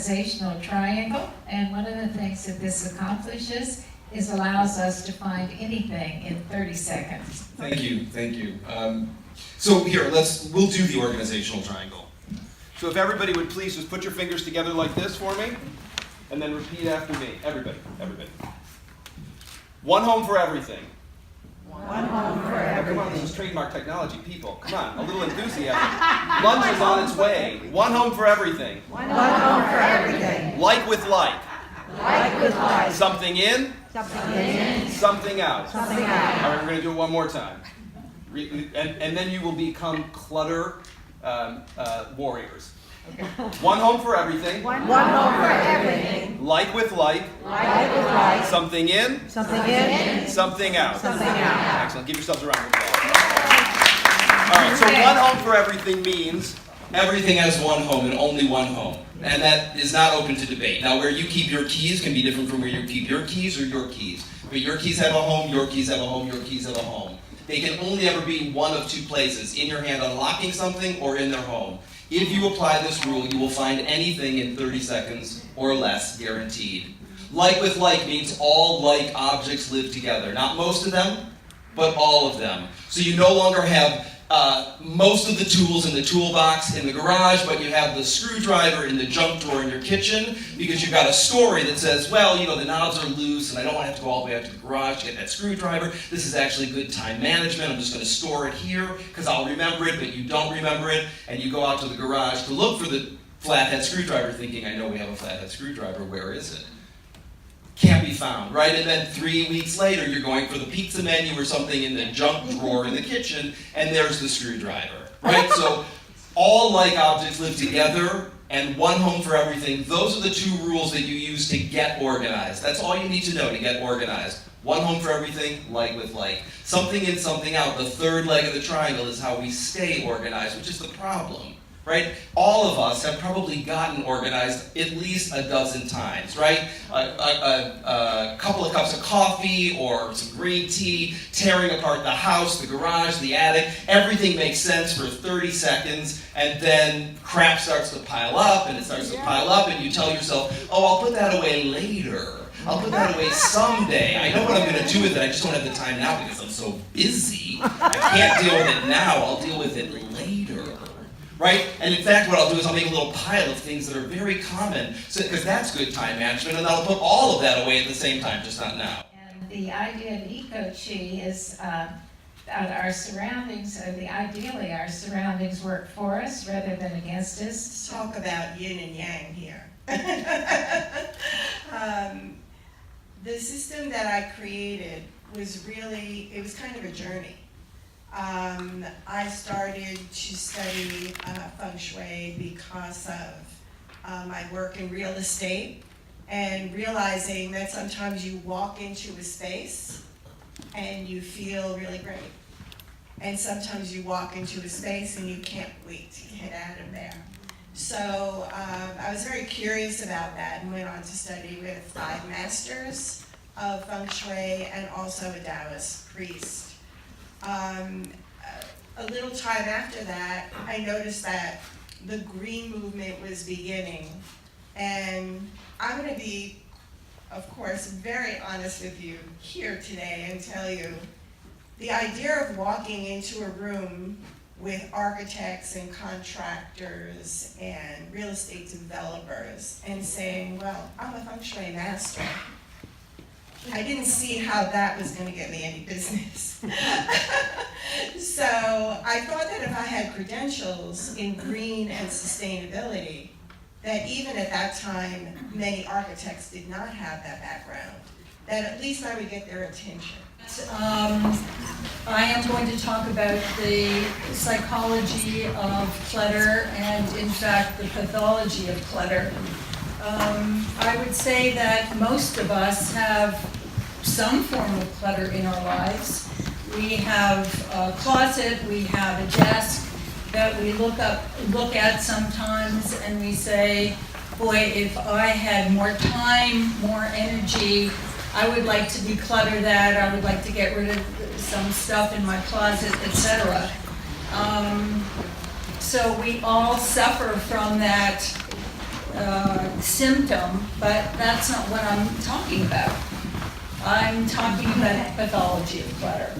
organizational triangle, and one of the things that this accomplishes is allows us to find anything in 30 seconds. Thank you, thank you. So here, we'll do the organizational triangle. So if everybody would please just put your fingers together like this for me, and then repeat after me. Everybody. One home for everything. One home for everything. Come on, this is trademark technology, people. Come on, a little enthusiasm. Lunch is on its way. One home for everything. One home for everything. Like with like. Like with like. Something in. Something in. Something out. Something out. All right, we're going to do it one more time. And then you will become clutter warriors. Okay. One home for everything. One home for everything. Like with like. Like with like. Something in. Something in. Something out. Something out. Excellent. Give yourselves a round of applause. All right, so one home for everything means everything has one home and only one home. And that is not open to debate. Now, where you keep your keys can be different from where you keep your keys or your keys. But your keys have a home, your keys have a home, your keys have a home. They can only ever be one of two places, in your hand unlocking something or in their home. If you apply this rule, you will find anything in 30 seconds or less, guaranteed. Like with like means all like objects live together. Not most of them, but all of them. So you no longer have most of the tools in the toolbox in the garage, but you have the screwdriver in the junk drawer in your kitchen because you've got a story that says, well, the knobs are loose and I don't want to have to go all the way out to the garage to get that screwdriver. This is actually good time management. I'm just going to store it here because I'll remember it, but you don't remember it. And you go out to the garage to look for the flathead screwdriver thinking, I know we have a flathead screwdriver. Where is it? Can't be found, right? And then 3 weeks later, you're going for the pizza menu or something in the junk drawer in the kitchen, and there's the screwdriver, right? So all like objects live together, and one home for everything. Those are the two rules that you use to get organized. That's all you need to know to get organized. One home for everything, like with like. Something in, something out. The third leg of the triangle is how we stay organized, which is the problem. Right? All of us have probably gotten organized at least a dozen times, right? A couple of cups of coffee or some green tea, tearing apart the house, the garage, the attic. Everything makes sense for 30 seconds, and then crap starts to pile up, and it starts to pile up, and you tell yourself, oh, I'll put that away later. I'll put that away someday. I know what I'm going to do with it. I just don't have the time now because I'm so busy. I can't deal with it now. I'll deal with it later. Right? And in fact, what I'll do is I'll make a little pile of things that are very common, because that's good time management, and I'll put all of that away at the same time, just not now. And the idea of EcoChi is our surroundings, ideally our surroundings work for us rather than against us. Talk about yin and yang here. The system that I created was it was kind of a journey. I started to study Feng Shui because of my work in real estate and realizing that sometimes you walk into a space and you feel really great. And sometimes you walk into a space and you can't wait to get out of there. So I was very curious about that and went on to study with 5 masters of Feng Shui and also a Taoist priest. A little time after that, I noticed that the green movement was beginning. And I'm going to be, of course, very honest with you here today and tell you the idea of walking into a room with architects and contractors and real estate developers and saying, well, I'm a Feng Shui master. I didn't see how that was going to get me any business. So I thought that if I had credentials in green and sustainability, that even at that time, many architects did not have that background, that at least I would get their attention. I am going to talk about the psychology of clutter and, in fact, the pathology of clutter. I would say that most of us have some form of clutter in our lives. We have a closet, we have a desk that we look at sometimes and we say, boy, if I had more time, more energy, I would like to declutter that, I would like to get rid of some stuff in my closet, etc. So we all suffer from that symptom, but that's not what I'm talking about. I'm talking about pathology of clutter.